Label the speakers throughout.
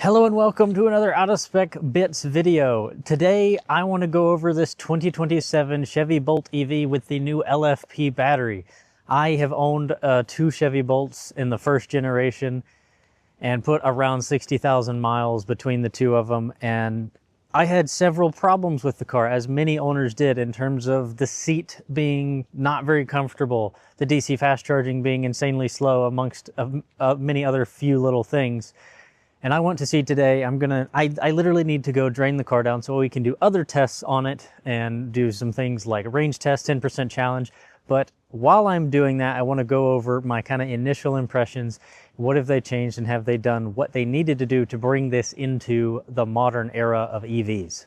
Speaker 1: Hello and welcome to another Out of Spec Bits video. Today I want to go over this 2027 Chevy Bolt EV with the new LFP battery. I have owned two Chevy Bolts in the first generation and put around 60,000 miles between the two of them, and I had several problems with the car, as many owners did, in terms of the seat being not very comfortable, the DC fast charging being insanely slow, amongst many other few little things. And I want to see today, I literally need to go drain the car down so we can do other tests on it and do some things like range test, 10% challenge. But while I'm doing that, I want to go over my kind of initial impressions. What have they changed, and have they done what they needed to do to bring this into the modern era of EVs?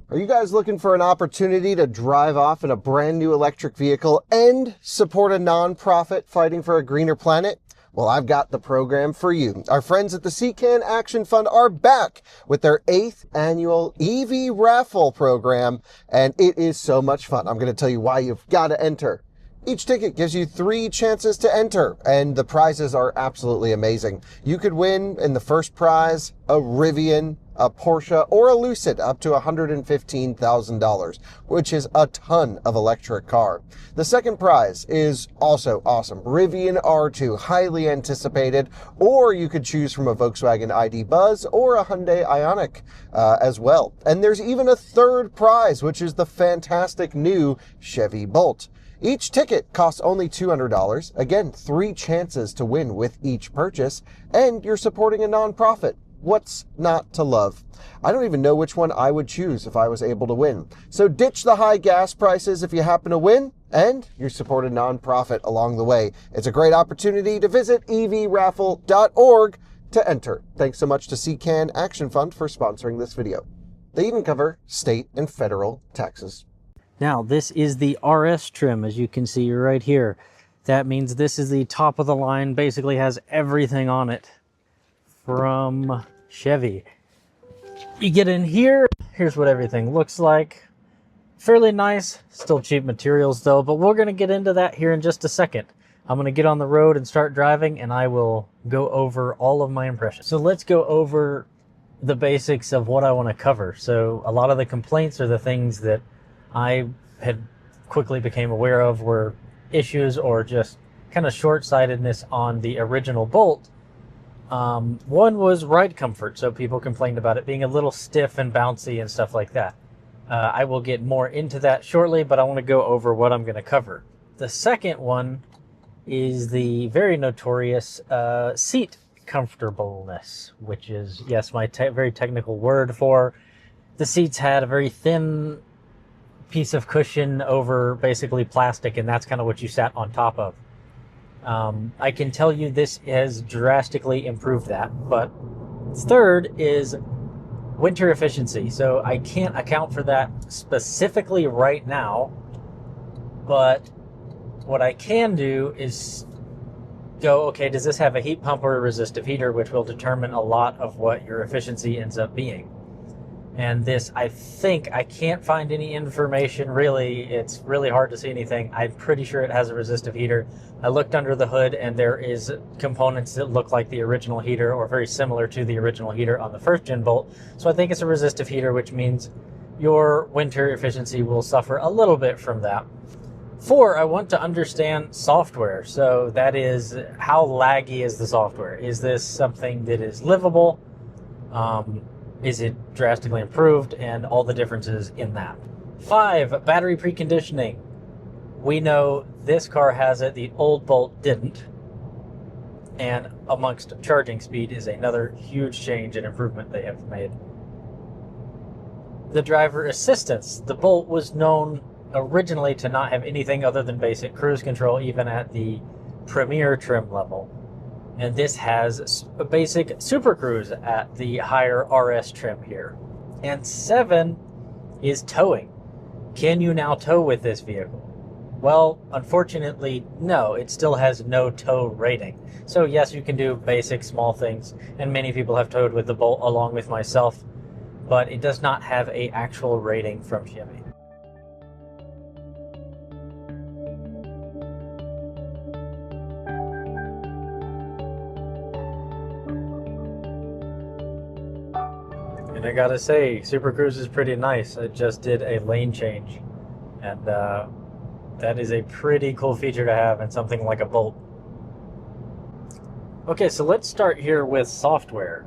Speaker 2: Are you guys looking for an opportunity to drive off in a brand new electric vehicle and support a nonprofit fighting for a greener planet? Well, I've got the program for you. Our friends at the CCAN Action Fund are back with their 8th annual EV raffle program, and it is so much fun. I'm going to tell you why you've got to enter. Each ticket gives you 3 chances to enter, and the prizes are absolutely amazing. You could win in the first prize a Rivian, a Porsche, or a Lucid up to $115,000, which is a ton of electric car. The second prize is also awesome. Rivian R2, highly anticipated, or you could choose from a Volkswagen ID Buzz or a Hyundai Ioniq as well. And there's even a third prize, which is the fantastic new Chevy Bolt. Each ticket costs only $200. Again, 3 chances to win with each purchase, and you're supporting a nonprofit. What's not to love? I don't even know which one I would choose if I was able to win. So ditch the high gas prices if you happen to win, and you support a nonprofit along the way. It's a great opportunity to visit evraffle.org to enter. Thanks so much to CCAN Action Fund for sponsoring this video. They even cover state and federal taxes.
Speaker 1: Now, this is the RS trim, as you can see right here. That means this is the top of the line, basically has everything on it from Chevy. You get in here, here's what everything looks like. Fairly nice, still cheap materials though, but we're gonna get into that here in just a second. I'm gonna get on the road and start driving, and I will go over all of my impressions. So let's go over the basics of what I wanna cover. So a lot of the complaints are the things that I had quickly became aware of were issues or just kind of short-sightedness on the original Bolt. One was ride comfort, so people complained about it being a little stiff and bouncy and stuff like that. I will get more into that shortly, but I want to go over what I'm going to cover. The second one is the very notorious seat comfortableness, which is, yes, my very technical word for the seats had a very thin piece of cushion over basically plastic, and that's kind of what you sat on top of. I can tell you this has drastically improved that. But third is winter efficiency. So I can't account for that specifically right now, but what I can do is go, okay, does this have a heat pump or a resistive heater, which will determine a lot of what your efficiency ends up being. And this, I think, I can't find any information really. It's really hard to see anything. I'm pretty sure it has a resistive heater. I looked under the hood, and there is components that look like the original heater or very similar to the original heater on the first gen Bolt. So I think it's a resistive heater, which means your winter efficiency will suffer a little bit from that. 4, I want to understand software. So that is, how laggy is the software? Is this something that is livable? Is it drastically improved, and all the differences in that. 5, battery preconditioning. We know this car has it, the old Bolt didn't. And amongst charging speed is another huge change and improvement they have made. The driver assistance. The Bolt was known originally to not have anything other than basic cruise control, even at the Premier trim level. And this has a basic Super Cruise at the higher RS trim here. And 7 is towing. Can you now tow with this vehicle? Well, unfortunately, no. It still has no tow rating. So yes, you can do basic small things, and many people have towed with the Bolt along with myself, but it does not have an actual rating from Chevy. And I gotta say, Super Cruise is pretty nice. I just did a lane change, and that is a pretty cool feature to have in something like a Bolt. Okay, so let's start here with software.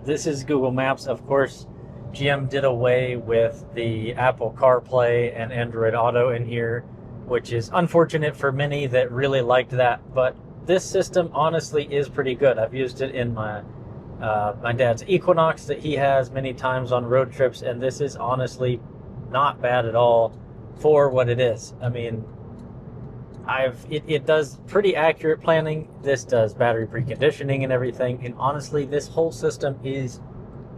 Speaker 1: This is Google Maps. Of course, GM did away with the Apple CarPlay and Android Auto in here, which is unfortunate for many that really liked that, but this system honestly is pretty good. I've used it in my dad's Equinox that he has many times on road trips, and this is honestly not bad at all for what it is. I mean, it does pretty accurate planning. This does battery preconditioning and everything, and honestly, this whole system is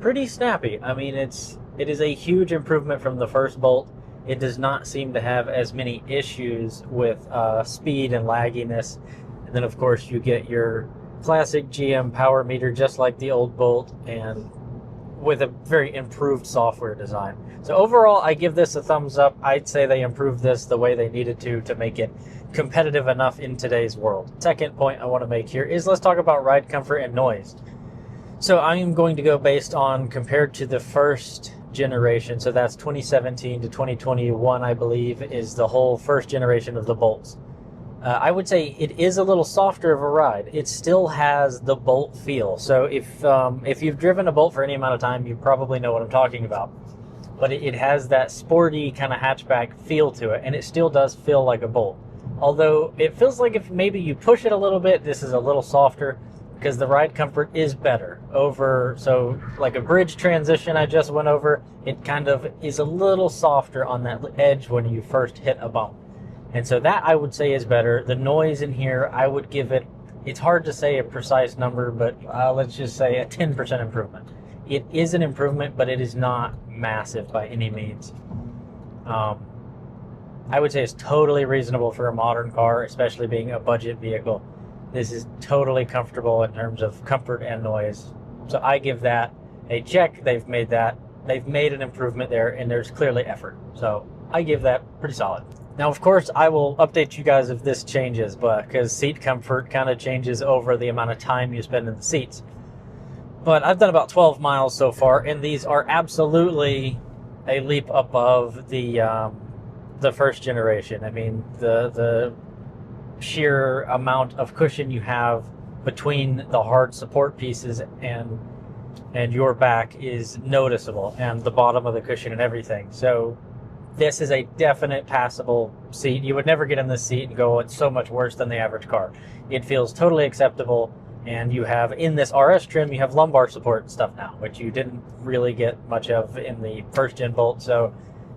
Speaker 1: pretty snappy. I mean, it is a huge improvement from the first Bolt. It does not seem to have as many issues with speed and lagginess. And then, of course, you get your classic GM power meter, just like the old Bolt, and with a very improved software design. So overall, I give this a thumbs up. I'd say they improved this the way they needed to make it competitive enough in today's world. Second point I want to make here is let's talk about ride comfort and noise. So I'm going to go based on compared to the first generation. So that's 2017 to 2021, I believe, is the whole first generation of the Bolts. I would say it is a little softer of a ride. It still has the Bolt feel. So if you've driven a Bolt for any amount of time, you probably know what I'm talking about. But it has that sporty kind of hatchback feel to it, and it still does feel like a Bolt. Although it feels like if maybe you push it a little bit, this is a little softer, because the ride comfort is better over, so like a bridge transition I just went over, it kind of is a little softer on that edge when you first hit a bump. And so that I would say is better. The noise in here, I would give it, it's hard to say a precise number, but let's just say a 10% improvement. It is an improvement, but it is not massive by any means. I would say it's totally reasonable for a modern car, especially being a budget vehicle. This is totally comfortable in terms of comfort and noise. So I give that a check. They've made an improvement there, and there's clearly effort. So I give that pretty solid. Now, of course, I will update you guys if this changes, because seat comfort kind of changes over the amount of time you spend in the seats. But I've done about 12 miles so far, and these are absolutely a leap above the first generation. I mean, the sheer amount of cushion you have between the hard support pieces and your back is noticeable, and the bottom of the cushion and everything. So this is a definite passable seat. You would never get in this seat and go, it's so much worse than the average car. It feels totally acceptable, and you have, in this RS trim, you have lumbar support and stuff now, which you didn't really get much of in the first gen Bolt. So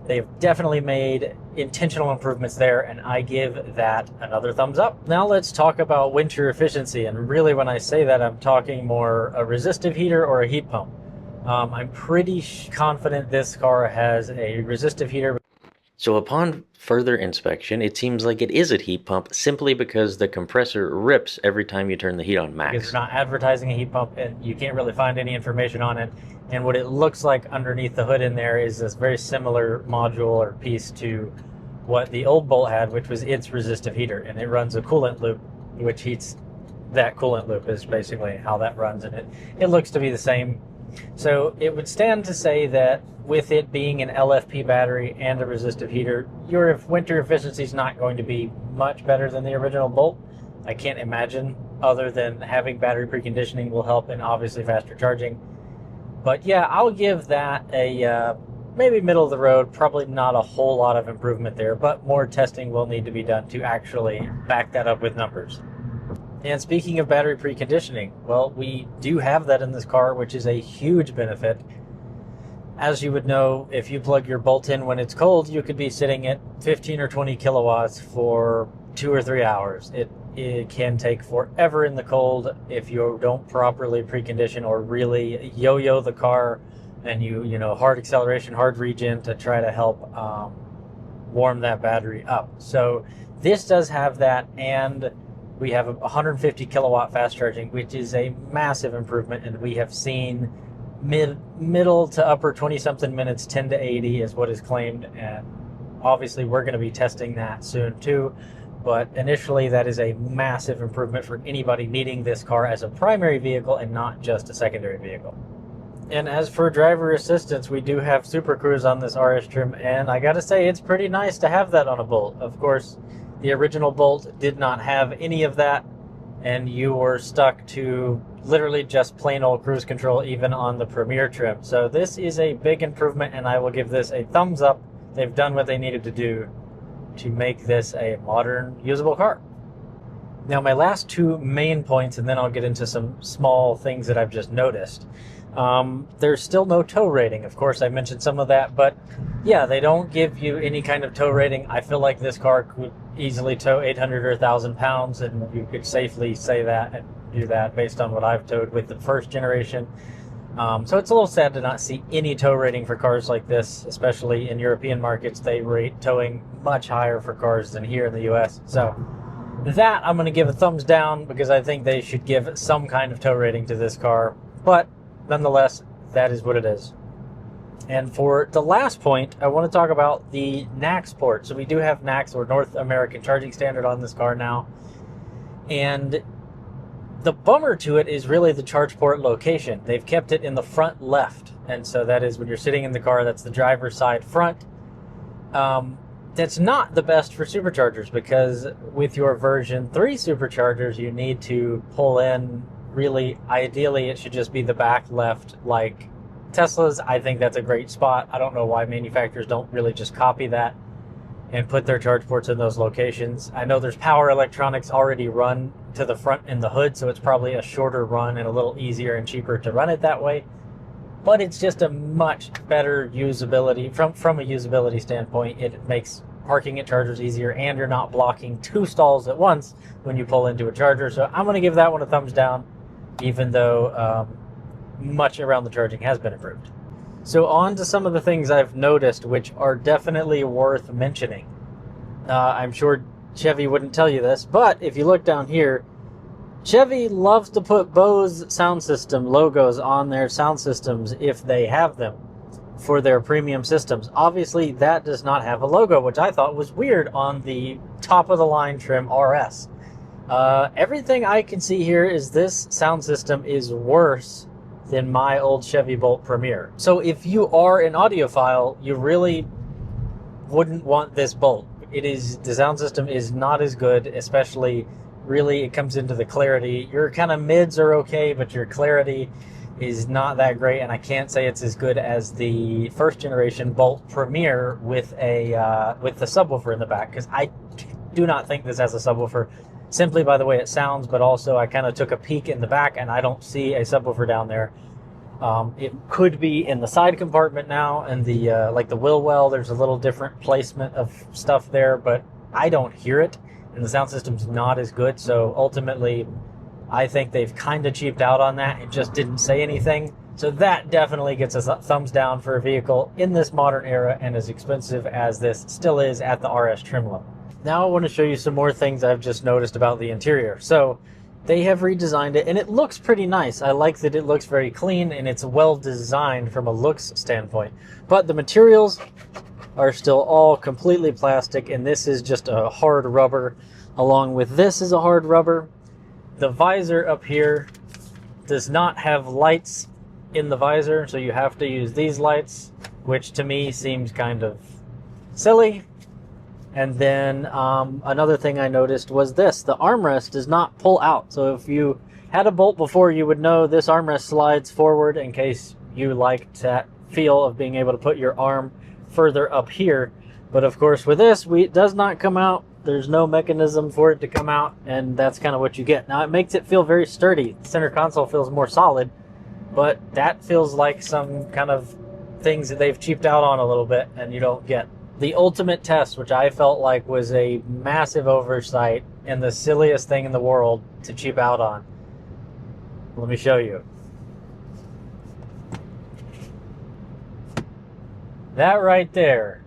Speaker 1: they've definitely made intentional improvements there, and I give that another thumbs up. Now let's talk about winter efficiency, and really when I say that, I'm talking more a resistive heater or a heat pump. I'm pretty confident this car has a resistive heater.
Speaker 3: So upon further inspection, it seems like it is a heat pump simply because the compressor rips every time you turn the heat on max.
Speaker 1: Because they're not advertising a heat pump, and you can't really find any information on it. And what it looks like underneath the hood in there is this very similar module or piece to what the old Bolt had, which was its resistive heater. And it runs a coolant loop, which heats that coolant loop is basically how that runs. And it looks to be the same. So it would stand to say that with it being an LFP battery and a resistive heater, your winter efficiency is not going to be much better than the original Bolt. I can't imagine, other than having battery preconditioning will help, and obviously faster charging. But yeah, I'll give that a maybe middle of the road, probably not a whole lot of improvement there, but more testing will need to be done to actually back that up with numbers. And speaking of battery preconditioning, well, we do have that in this car, which is a huge benefit. As you would know, if you plug your Bolt in when it's cold, you could be sitting at 15 or 20 kilowatts for 2 or 3 hours. It can take forever in the cold if you don't properly precondition or really yo-yo the car, and you know, hard acceleration, hard regen to try to help warm that battery up. So this does have that, and we have a 150 kilowatt fast charging, which is a massive improvement, and we have seen middle to upper 20-something minutes, 10 to 80 is what is claimed, and obviously we're going to be testing that soon too. But initially, that is a massive improvement for anybody needing this car as a primary vehicle and not just a secondary vehicle. And as for driver assistance, we do have Super Cruise on this RS trim, and I gotta say, it's pretty nice to have that on a Bolt. Of course, the original Bolt did not have any of that, and you were stuck to literally just plain old cruise control even on the Premier trim. So this is a big improvement, and I will give this a thumbs up. They've done what they needed to do to make this a modern, usable car. Now, my last two main points, and then I'll get into some small things that I've just noticed. There's still no tow rating. Of course, I mentioned some of that, but yeah, they don't give you any kind of tow rating. I feel like this car could easily tow 800 or 1,000 pounds, and you could safely say that and do that based on what I've towed with the first generation. So it's a little sad to not see any tow rating for cars like this, especially in European markets. They rate towing much higher for cars than here in the US. So that I'm going to give a thumbs down, because I think they should give some kind of tow rating to this car. But nonetheless, that is what it is. And for the last point, I want to talk about the NACS port. So we do have NACS, or North American Charging Standard, on this car now. And the bummer to it is really the charge port location. They've kept it in the front left. And so that is when you're sitting in the car, that's the driver's side front. That's not the best for superchargers, because with your version 3 superchargers, you need to pull in. Really, ideally, it should just be the back left like Tesla's. I think that's a great spot. I don't know why manufacturers don't really just copy that and put their charge ports in those locations. I know there's power electronics already run to the front in the hood, so it's probably a shorter run and a little easier and cheaper to run it that way. But it's just a much better usability. From a usability standpoint, it makes parking at chargers easier, and you're not blocking 2 stalls at once when you pull into a charger. So I'm going to give that one a thumbs down, even though much around the charging has been improved. So on to some of the things I've noticed, which are definitely worth mentioning. I'm sure Chevy wouldn't tell you this, but if you look down here, Chevy loves to put Bose sound system logos on their sound systems if they have them for their premium systems. Obviously, that does not have a logo, which I thought was weird on the top of the line trim RS. Everything I can see here is this sound system is worse than my old Chevy Bolt Premier. So if you are an audiophile, you really wouldn't want this Bolt. The sound system is not as good, especially really it comes into the clarity. Your kind of mids are okay, but your clarity is not that great, and I can't say it's as good as the first generation Bolt Premier with the subwoofer in the back, because I do not think this has a subwoofer, simply by the way it sounds, but also I kind of took a peek in the back and I don't see a subwoofer down there. It could be in the side compartment now, and the like the wheel well, there's a little different placement of stuff there, but I don't hear it, and the sound system's not as good. So ultimately, I think they've kind of cheaped out on that and just didn't say anything. So that definitely gets a thumbs down for a vehicle in this modern era, and as expensive as this still is at the RS trim level. Now I want to show you some more things I've just noticed about the interior. So they have redesigned it, and it looks pretty nice. I like that it looks very clean, and it's well designed from a looks standpoint. But the materials are still all completely plastic, and this is just a hard rubber. Along with this is a hard rubber. The visor up here does not have lights in the visor, so you have to use these lights, which to me seems kind of silly. And then another thing I noticed was this. The armrest does not pull out. So if you had a Bolt before, you would know this armrest slides forward in case you liked that feel of being able to put your arm further up here. But of course with this, it does not come out. There's no mechanism for it to come out, and that's kind of what you get. Now it makes it feel very sturdy. The center console feels more solid, but that feels like some kind of things that they've cheaped out on a little bit and you don't get. The ultimate test, which I felt like was a massive oversight and the silliest thing in the world to cheap out on. Let me show you. That right there.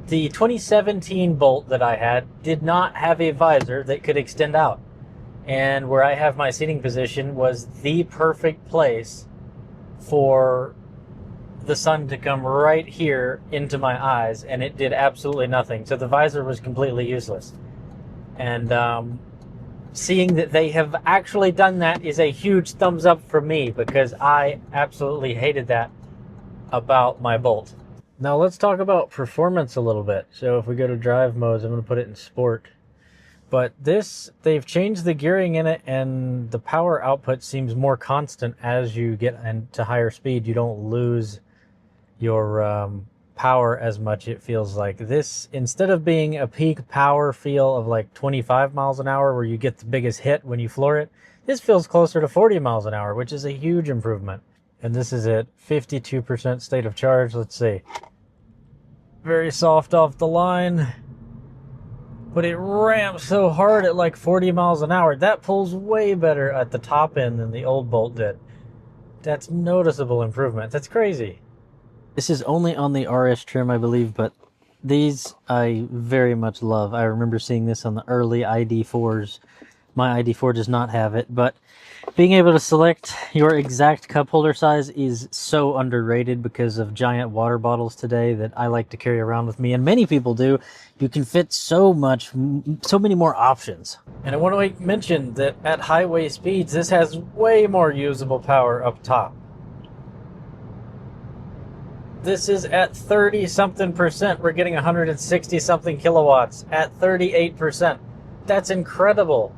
Speaker 1: The 2017 Bolt that I had did not have a visor that could extend out. And where I have my seating position was the perfect place for the sun to come right here into my eyes, and it did absolutely nothing. So the visor was completely useless. And seeing that they have actually done that is a huge thumbs up for me, because I absolutely hated that about my Bolt. Now let's talk about performance a little bit. So if we go to drive modes, I'm going to put it in sport. But this, they've changed the gearing in it, and the power output seems more constant as you get into higher speed. You don't lose your power as much, it feels like. This, instead of being a peak power feel of like 25 miles an hour where you get the biggest hit when you floor it, this feels closer to 40 miles an hour, which is a huge improvement. And this is at 52% state of charge. Let's see. Very soft off the line, but it ramps so hard at like 40 miles an hour. That pulls way better at the top end than the old Bolt did. That's noticeable improvement. That's crazy. This is only on the RS trim, I believe, but these I very much love. I remember seeing this on the early ID4s. My ID4 does not have it, but being able to select your exact cup holder size is so underrated because of giant water bottles today that I like to carry around with me, and many people do. You can fit so many more options. And I want to mention that at highway speeds, this has way more usable power up top. This is at 30-something%. We're getting 160-something kilowatts at 38%. That's incredible.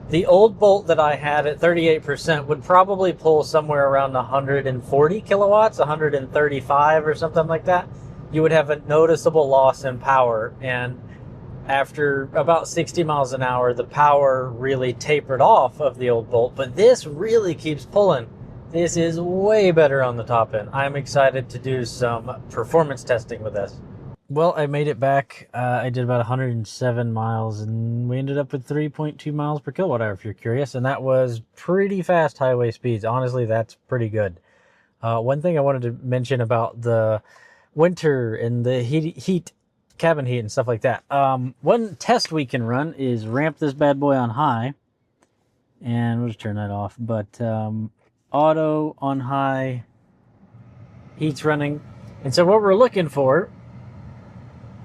Speaker 1: The old Bolt that I had at 38% would probably pull somewhere around 140 kilowatts, 135 or something like that. You would have a noticeable loss in power, and after about 60 miles an hour, the power really tapered off of the old Bolt, but this really keeps pulling. This is way better on the top end. I'm excited to do some performance testing with this. Well, I made it back. I did about 107 miles, and we ended up with 3.2 miles per kilowatt hour, if you're curious, and that was pretty fast highway speeds. Honestly, that's pretty good. One thing I wanted to mention about the winter and the heat, cabin heat and stuff like that. One test we can run is ramp this bad boy on high, and we'll just turn that off, but auto on high, heat's running. And so what we're looking for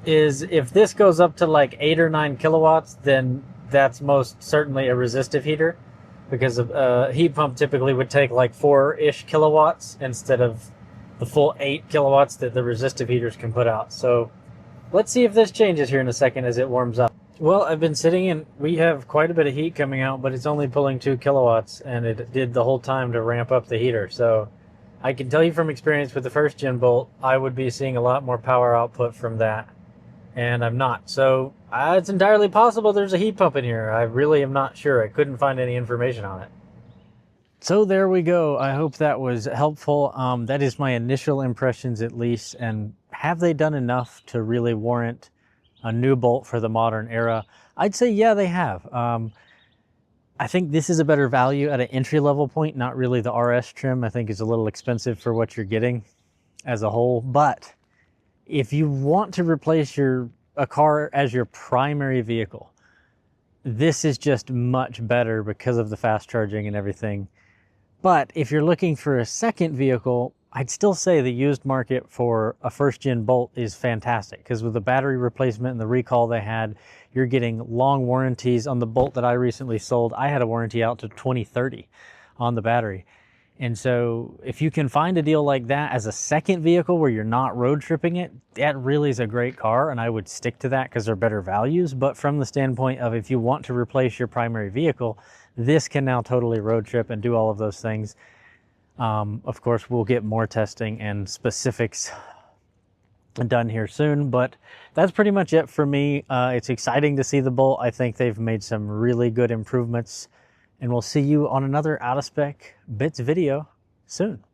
Speaker 1: is if this goes up to like 8 or 9 kilowatts, then that's most certainly a resistive heater, because a heat pump typically would take like 4-ish kilowatts instead of the full 8 kilowatts that the resistive heaters can put out. So let's see if this changes here in a second as it warms up. Well, I've been sitting in, we have quite a bit of heat coming out, but it's only pulling 2 kilowatts, and it did the whole time to ramp up the heater. So I can tell you from experience with the first gen Bolt, I would be seeing a lot more power output from that, and I'm not. So it's entirely possible there's a heat pump in here. I really am not sure. I couldn't find any information on it. So there we go. I hope that was helpful. That is my initial impressions, at least. And have they done enough to really warrant a new Bolt for the modern era? I'd say, yeah, they have. I think this is a better value at an entry-level point, not really the RS trim. I think it's a little expensive for what you're getting as a whole. But if you want to replace a car as your primary vehicle, this is just much better because of the fast charging and everything. But if you're looking for a second vehicle, I'd still say the used market for a first-gen Bolt is fantastic, because with the battery replacement and the recall they had, you're getting long warranties. On the Bolt that I recently sold, I had a warranty out to 2030 on the battery. And so if you can find a deal like that as a second vehicle where you're not road tripping it, that really is a great car, and I would stick to that because they're better values. But from the standpoint of if you want to replace your primary vehicle, this can now totally road trip and do all of those things. Of course, we'll get more testing and specifics done here soon, but that's pretty much it for me. It's exciting to see the Bolt. I think they've made some really good improvements, and we'll see you on another out of spec bits video soon.